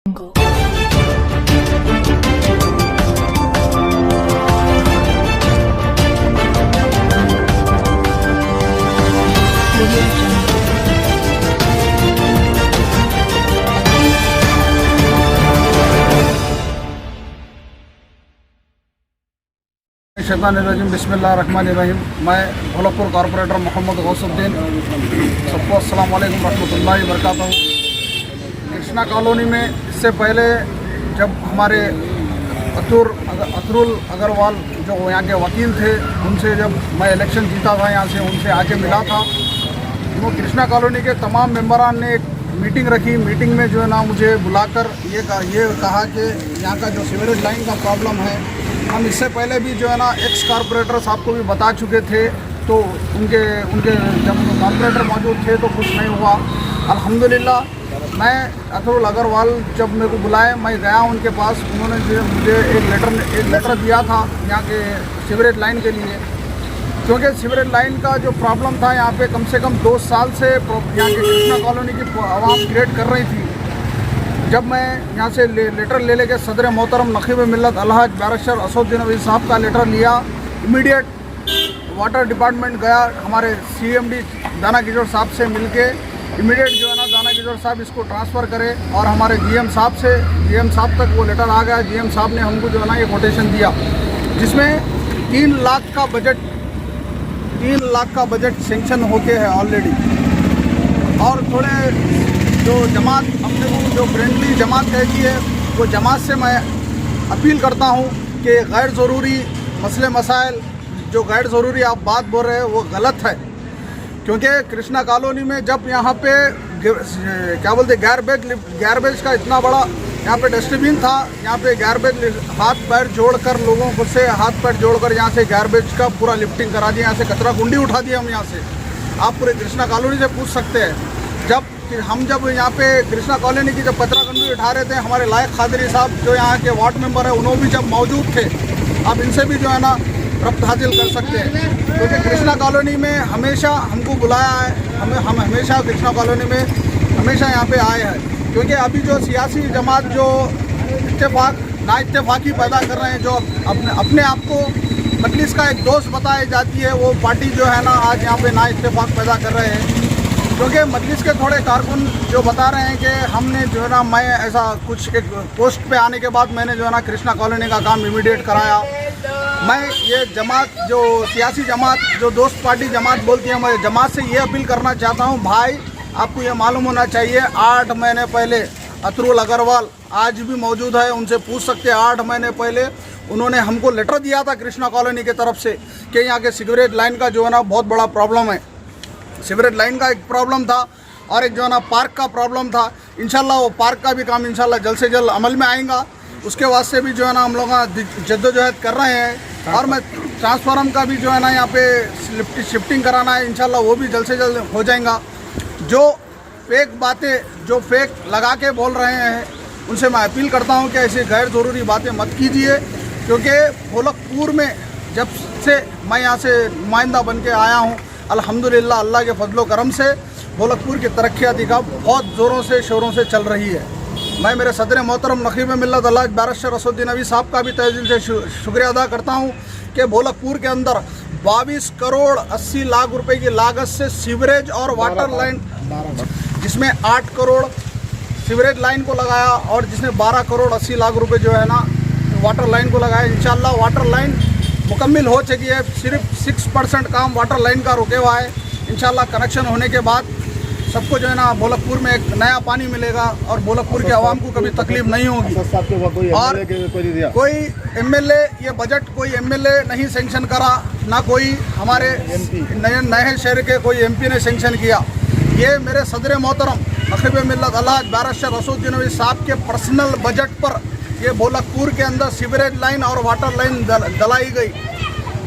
शैतानिर्रजीम बिस्मिल्लाहिर्रहमानिर्रहीम। मैं भोलकपुर कॉरपोरेटर मोहम्मद गौसुद्दीन। सबको अस्सलाम वालेकुम रहमतुल्लाहि व बरकातहू। कृष्णा कॉलोनी में इससे पहले जब हमारे अतरुल अग्रवाल जो यहाँ के वकील थे, उनसे जब मैं इलेक्शन जीता था यहाँ से, उनसे आके मिला था। वो कृष्णा कॉलोनी के तमाम मेंबरान ने एक मीटिंग रखी। मीटिंग में जो है ना मुझे बुलाकर ये कहा कि यहाँ का जो सीवरेज लाइन का प्रॉब्लम है, हम इससे पहले भी जो है ना एक्स कॉरपोरेटर साहब को भी बता चुके थे, तो उनके जब कॉरपोरेटर मौजूद थे तो कुछ नहीं हुआ। अल्हम्दुलिल्लाह मैं अतरुल अग्रवाल जब मेरे को बुलाए, मैं गया उनके पास। उन्होंने जो मुझे एक लेटर दिया था यहाँ के सीवरेज लाइन के लिए, क्योंकि सीवरेज लाइन का जो प्रॉब्लम था यहाँ पे कम से कम 2 साल से यहाँ के कृष्णा कॉलोनी की आवाम क्रिएट कर रही थी। जब मैं यहाँ से लेटर ले लेके सदर मोहतरम नकीब मिल्लत अलहाज बैरिस्टर असदुद्दीन अवीज़ साहब का लेटर लिया, इमीडिएट वाटर डिपार्टमेंट गया, हमारे CMD दाना किशोर साहब से मिलके इमीडिएट जो है ना दाना किशोर साहब इसको ट्रांसफ़र करे, और हमारे GM साहब तक वो लेटर आ गया। GM साहब ने हमको जो है ना ये कोटेशन दिया, जिसमें 3 लाख का बजट सेंक्शन होके है ऑलरेडी। और थोड़े जो जमात अपने को जो फ्रेंडली जमात कहती है, वो जमात से मैं अपील करता हूँ कि गैर ज़रूरी मसले मसाइल जो गैर ज़रूरी आप बात बोल रहे हैं वो गलत है। क्योंकि कृष्णा कॉलोनी में जब यहाँ पे क्या बोलते गारबेज का इतना बड़ा यहाँ पे डस्टबिन था, यहाँ पे गारबेज हाथ पैर जोड़कर लोगों को से हाथ पैर जोड़कर यहाँ से गारबेज का पूरा लिफ्टिंग करा दिया, यहाँ से कचरा कुंडी उठा दिया हम यहाँ से। आप पूरे कृष्णा कॉलोनी से पूछ सकते हैं। जब यहाँ पे कृष्णा कॉलोनी की जब कचरा कुंडी उठा रहे थे, हमारे लायक खादरी साहब जो यहाँ के वार्ड मेंबर है, उन्होंने भी जब मौजूद थे। आप इनसे भी जो है ना रब्त हासिल कर सकते हैं, क्योंकि कृष्णा कॉलोनी में हमेशा हमको बुलाया है। हम हमेशा कृष्णा कॉलोनी में हमेशा यहाँ पे आए हैं, क्योंकि अभी जो सियासी जमात जो ना इत्तेफाकी पैदा कर रहे हैं, जो अपने आप को मजलिस का एक दोस्त बताई जाती है, वो पार्टी जो है ना आज यहाँ पे ना इत्तेफाक पैदा कर रहे हैं। क्योंकि मजलिस के थोड़े कारकुन जो बता रहे हैं कि हमने जो है ना, मैं ऐसा कुछ एक पोस्ट पे आने के बाद मैंने जो है ना कृष्णा कॉलोनी का काम इमीडिएट कराया। मैं ये जमात जो सियासी जमात जो दोस्त पार्टी जमात बोलती है, मैं जमात से ये अपील करना चाहता हूँ, भाई आपको ये मालूम होना चाहिए 8 महीने पहले अतरुल अग्रवाल आज भी मौजूद है, उनसे पूछ सकते हैं। 8 महीने पहले उन्होंने हमको लेटर दिया था कृष्णा कॉलोनी की तरफ से कि यहाँ के सीवरेज लाइन का जो है ना बहुत बड़ा प्रॉब्लम है। सीवरेज लाइन का एक प्रॉब्लम था और एक जो है ना पार्क का प्रॉब्लम था। इंशाल्लाह वो पार्क का भी काम इंशाल्लाह जल्द से जल्द अमल में आएगा। उसके वास्ते भी जो है ना हम लोग जद्दोजहद कर रहे हैं। और मैं ट्रांसफार्मर का भी जो है ना यहाँ पे शिफ्टिंग कराना है, इंशाल्लाह वो भी जल्द से जल्द हो जाएगा। जो फेक बातें जो फेक लगा के बोल रहे हैं, उनसे मैं अपील करता हूँ कि ऐसी गैर ज़रूरी बातें मत कीजिए। क्योंकि भोलकपुर में जब से मैं यहाँ से नुमाइंदा बन के आया हूँ, अल्हम्दुलिल्लाह अल्लाह के फजलो करम से भोलकपुर की तरक्याती का बहुत ज़ोरों से शोरों से चल रही है। मैं मेरे सदर मोहतरम नकीब मिल्लत अलहाज बैरिस्टर असदुद्दीन अवीज़ साहब का भी तहे दिल से शुक्रिया अदा करता हूँ कि भोलकपुर के अंदर 22 करोड़ 80 लाख रुपए की लागत से सीवरेज और वाटर लाइन, जिसमें 8 करोड़ सीवरेज लाइन को लगाया और जिसने 12 करोड़ 80 लाख रुपए जो है ना वाटर लाइन को लगाया। इंशाल्लाह वाटर लाइन मुकम्मिल हो चुकी है, सिर्फ 6% काम वाटर लाइन का रुके हुआ है। इंशाल्लाह कनेक्शन होने के बाद सबको जो है ना भोलकपुर में एक नया पानी मिलेगा और भोलकपुर के आवाम को कभी तकलीफ नहीं होगी। और कोई MLA ये बजट कोई MLA नहीं सेंक्शन करा, ना कोई हमारे नए शहर के कोई MP ने सेंक्शन किया। ये मेरे सदर मोहतरम नकीब मिल्लत अलहाज बैरिस्टर असदुद्दीन अवीज़ साहब के पर्सनल बजट पर ये भोलकपुर के अंदर सीवरेज लाइन और वाटर लाइन डलाई गई।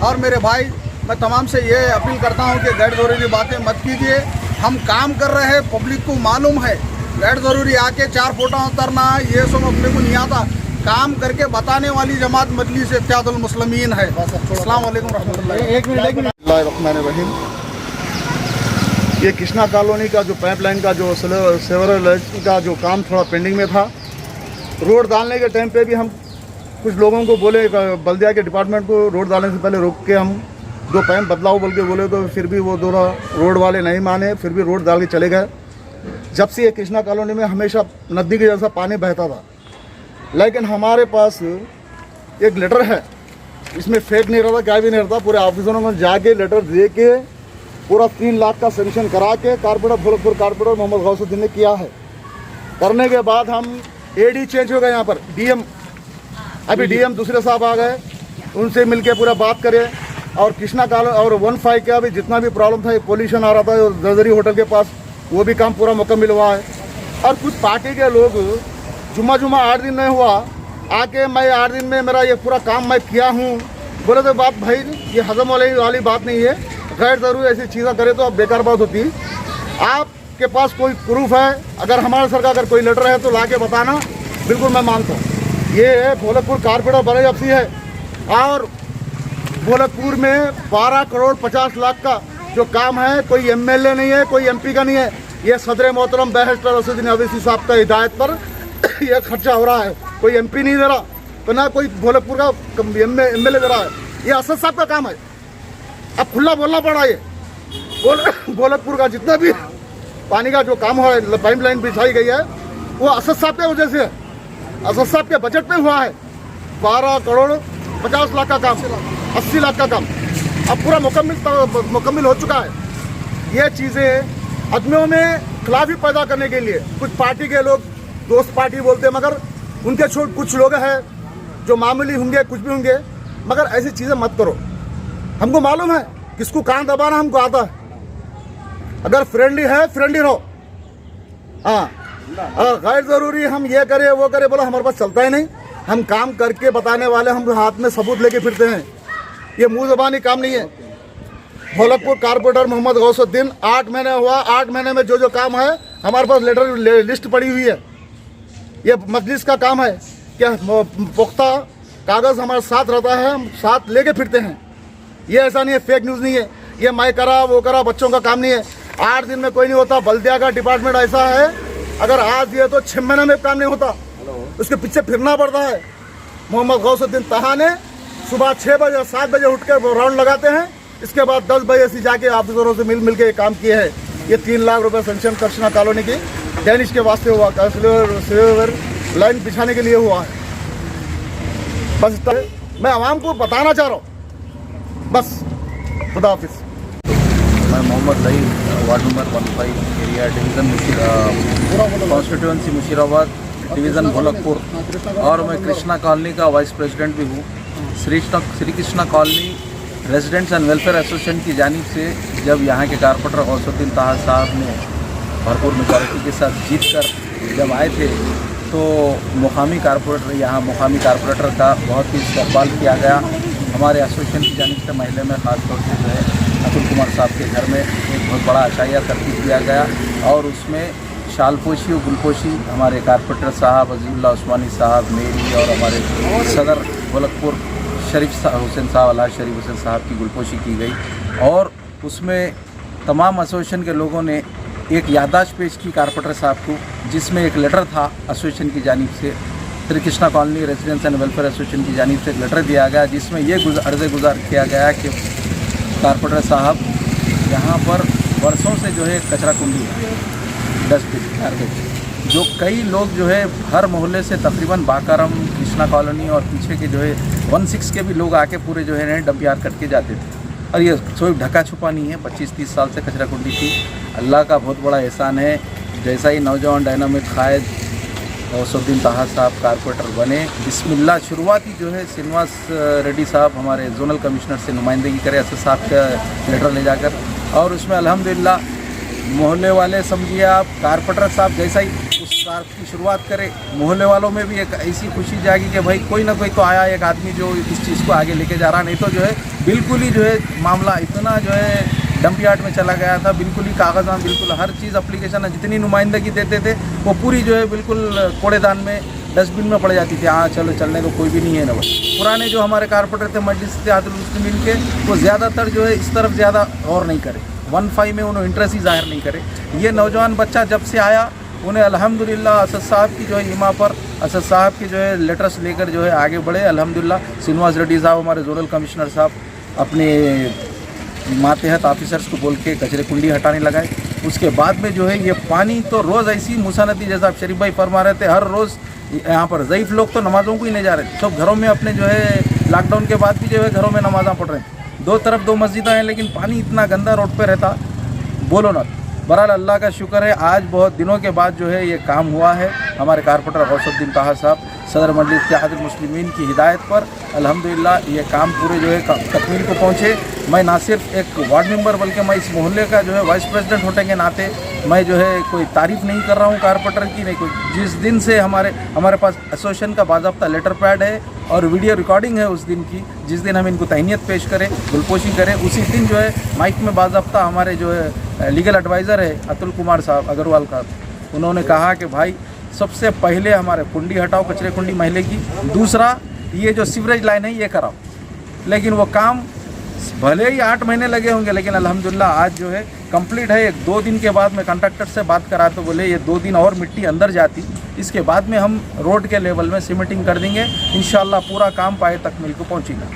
और मेरे भाई, मैं तमाम से ये अपील करता हूँ कि गैर ज़रूरी बातें मत कीजिए। हम काम कर रहे हैं, पब्लिक को मालूम है। गैर ज़रूरी आके 4 फोटो उतरना ये सब अपने को नहीं आता। काम करके बताने वाली जमात मजलिस इत्तेहादुल मुस्लिमीन है। अस्सलाम वालेकुम रहमतुल्लाहि। ये कृष्णा कॉलोनी का जो पाइपलाइन का जो सीवरेज का जो काम थोड़ा पेंडिंग में था, रोड डालने के टाइम पे भी हम कुछ लोगों को बोले, बल्दिया के डिपार्टमेंट को रोड डालने से पहले रोक के हम 2 पैन बदलाव बोल के बोले, तो फिर भी वो दोनों रोड वाले नहीं माने, फिर भी रोड डाल के चले गए। जब से ये कृष्णा कॉलोनी में हमेशा नदी के जैसा पानी बहता था, लेकिन हमारे पास एक लेटर है, इसमें फेक नहीं रहता, क्या भी नहीं रहता, पूरे ऑफिसरों में जाके लेटर दे के पूरा 3 लाख का सैंक्शन करा के कारपोरेटर भोलकपुर कारपोरेटर मोहम्मद गौसुद्दीन ने किया है। करने के बाद हम एडी चेंज हो गए, यहाँ पर डीएम, अभी डीएम दूसरे साहब आ गए, उनसे मिलके पूरा बात करें। और कृष्णा कॉलोनी और 15 का भी जितना भी प्रॉब्लम था, पोल्यूशन आ रहा था जर्जरी होटल के पास, वो भी काम पूरा मुकम्मल हुआ है। और कुछ पार्टी के लोग जुम्मा 8 दिन नहीं हुआ, आके मैं 8 दिन में मेरा ये पूरा काम मैं किया हूँ बोले, तो बात भाई ये हजम वाली बात नहीं है। गैर ज़रूरी ऐसी चीज़ें करे तो अब बेकार बात होती। आपके पास कोई प्रूफ है, अगर हमारे सर का अगर कोई लेटर है तो ला के बताना, बिल्कुल मैं मानता हूँ। ये है भोलकपुर कारपोरेटर बड़े एफसी है, और भोलकपुर में 12 करोड़ 50 लाख का जो काम है, कोई एमएलए नहीं है, कोई एमपी का नहीं है, ये सदर मोहतरम बैरिस्टर असदुद्दीन अवैसी साहब का हिदायत पर यह खर्चा हो रहा है। कोई एमपी नहीं दे रहा, तो ना कोई भोलकपुर का एमएलए दे रहा है, ये असद साहब का काम है। अब खुला बोलना पड़ा, ये भोलकपुर का जितना भी पानी का जो काम हो रहा है, पाइपलाइन बिछाई गई है, वो असद साहब की वजह से है, असद साहब के बजट में हुआ है। 12 करोड़ 50 लाख का काम, 80 लाख का काम अब पूरा मुकम्मल हो चुका है। ये चीज़ें आदमियों में खिलाफी पैदा करने के लिए कुछ पार्टी के लोग दोस्त पार्टी बोलते हैं, मगर उनके कुछ लोग हैं जो मामूली होंगे, कुछ भी होंगे, मगर ऐसी चीज़ें मत करो। हमको मालूम है किसको कान दबाना हमको आता है। अगर फ्रेंडली है फ्रेंडली रहो, हाँ। अगर गैर ज़रूरी हम ये करें वो करें बोला, हमारे पास चलता ही नहीं। हम काम करके बताने वाले, हम हाथ में सबूत लेके फिरते हैं, ये मुँह ज़बानी काम नहीं है। भोलकपुर कारपोरेटर मोहम्मद गौसुद्दीन 8 महीने हुआ, 8 महीने में जो काम है हमारे पास लेटर लिस्ट पड़ी हुई है। ये मजलिस का काम है, क्या पुख्ता कागज़ हमारे साथ रहता है, हम साथ लेके फिरते हैं। ये ऐसा नहीं है, फेक न्यूज़ नहीं है, ये मैं करा वो करा बच्चों का काम नहीं है। 8 दिन में कोई नहीं होता। बल्दिया का डिपार्टमेंट ऐसा है, अगर आज दिए तो 6 महीने में काम नहीं होता, उसके पीछे फिरना पड़ता है। मोहम्मद गौसुद्दीन तहा ने सुबह 6 बजे 7 बजे उठ कर राउंड लगाते हैं, इसके बाद 10 बजे से जाके ऑफिसरों से मिल के काम किए हैं। ये 3 लाख रुपए सैंक्शन कृष्णा कॉलोनी की डैनिश के वास्ते हुआ, सिल्वर लाइन बिछाने के लिए हुआ है। बस मैं आवाम को बताना चाह रहा हूँ, बस। खुदा हाफिज़। मैं Mohammed Raees, ward number 15 area division constituency Musheerabad division Bholakpur, और मैं कृष्णा कॉलोनी का वाइस प्रेसिडेंट भी हूँ। Shri Krishna colony residents and welfare association की जानिब से जब यहाँ के कारपोरेटर गौसुद्दीन ताहा साहब ने भरपूर मेजॉरिटी के साथ जीत कर जब आए थे, तो मुकामी कारपोरेटर का बहुत ही इस्तकबाल किया गया। हमारे एसोसिएशन की जानिब से महल्ले में ख़ास तौर से जो है अतुल कुमार साहब के घर में एक बहुत बड़ा अशाइया तरतीब किया गया, और उसमें शालपोशी और गुलपोशी हमारे कारपोरेटर साहब अजीमुल्लाह उस्मानी साहब, मेरी और हमारे सदर भोलकपुर शरीफ हुसैन साहब, अल्लाह शरीफ हुसैन साहब की गुलपोशी की गई। और उसमें तमाम एसोसिएशन के लोगों ने एक याददाश्त पेश की कारपोरेटर साहब को, जिसमें एक लेटर था एसोसिएशन की जानिब से, Shri Krishna colony residents and welfare association की जानिब से एक लेटर दिया गया, जिसमें ये अर्ज़ गुज़ार किया गया कि कारपोरेटर साहब यहाँ पर वर्षों से जो है कचरा कुंडी है, डस्टबिन गार्बेज, जो कई लोग जो है हर मोहल्ले से तकरीबन बाकारम, कृष्णा कॉलोनी और पीछे के जो है 16 के भी लोग आके पूरे जो है डंप यार्ड कट के जाते थे। और ये कोई ढका छुपा नहीं है, 25-30 साल से कचरा कुंडी थी। अल्लाह का बहुत बड़ा एहसान है, जैसा ही नौजवान डायनामिक कायद गौसुद्दीन ताहा साहब कारपोरेटर बने, बिस्मिल्लाह शुरुआती जो है श्रीनिवास रेड्डी साहब हमारे जोनल कमिश्नर से नुमाइंदगी करे असद साहब का लेटर ले जाकर, और उसमें अल्हम्दुलिल्लाह मोहल्ले वाले समझिए आप, कारपोरेटर साहब जैसा ही उस कार की शुरुआत करे, मोहल्ले वालों में भी एक ऐसी खुशी जागी कि भाई कोई ना कोई तो आया एक आदमी जो इस चीज़ को आगे लेके जा रहा, नहीं तो जो है बिल्कुल ही जो है मामला इतना जो है डंप यार्ड में चला गया था। बिल्कुल ही कागज़ां, बिल्कुल हर चीज़ एप्लीकेशन जितनी नुमाइंदगी देते थे वो पूरी जो है बिल्कुल कूड़ेदान में, डस्टबिन में पड़ जाती थी। हाँ चलो चलने को कोई भी नहीं है ना। पुराने जो हमारे कारपोरेटर थे मजलिस इत्तेहादुल मुस्लिमीन के, वो ज़्यादातर जो है इस तरफ ज़्यादा गौर नहीं करे, 15 में उन्होंने इंटरेस्ट ही जाहिर नहीं करे। ये नौजवान बच्चा जब से आया उन्हें अल्हम्दुलिल्लाह असद साहब की जो है इमा पर असद साहब की जो है लेटर्स लेकर जो है आगे बढ़े। अल्हम्दुलिल्लाह श्रीनिवास रेड्डी साहब हमारे जोनल कमिश्नर साहब अपने मातहत ऑफिसर्स को बोल के कचरे कुंडी हटाने लगाए। उसके बाद में जो है ये पानी तो रोज़ ऐसी मूसा नदी जैसा आप शरीफ भाई फरमा रहे थे, हर रोज़ यहाँ पर ज़ईफ़ लोग तो नमाज़ों को ही नहीं जा रहे, सब घरों में अपने जो है लॉकडाउन के बाद भी जो है घरों में नमाज़ा पढ़ रहे हैं। दो तरफ दो मस्जिदें हैं लेकिन पानी इतना गंदा रोड पे रहता, बोलो ना। बहरहाल अल्लाह का शुक्र है आज बहुत दिनों के बाद जो है ये काम हुआ है। हमारे कारपोरेटर गौसुद्दीन ताहा साहब सदर मजलिस इत्तेहादुल मुस्लिमीन की हिदायत पर अल्हम्दुलिल्लाह ये काम पूरे जो है तकमील को पहुँचे। मैं ना सिर्फ एक वार्ड मेंबर बल्कि मैं इस मोहल्ले का जो है वाइस प्रेसिडेंट होने के नाते मैं जो है कोई तारीफ़ नहीं कर रहा हूँ कारपोरेटर की, नहीं कोई। जिस दिन से हमारे पास एसोसिएशन का बाज़ाब्ता लेटर पैड है और वीडियो रिकॉर्डिंग है उस दिन की, जिस दिन हम इनको तहनीत पेश करें, गुलपोशी करें, उसी दिन जो है माइक में बाज़ाब्ता हमारे जो है लीगल एडवाइज़र है अतुल कुमार साहब अग्रवाल का, उन्होंने कहा कि भाई सबसे पहले हमारे कुंडी हटाओ कचरे कुंडी महल्ले की, दूसरा ये जो सीवरेज लाइन है ये कराओ। लेकिन वो काम भले ही 8 महीने लगे होंगे लेकिन अल्हम्दुलिल्लाह आज जो है कंप्लीट है। 2 दिन के बाद में कॉन्ट्रैक्टर से बात करा तो बोले ये 2 दिन और मिट्टी अंदर जाती, इसके बाद में हम रोड के लेवल में सीमेंटिंग कर देंगे, इंशाल्लाह पूरा काम पाए तकमील को पहुँचेगा।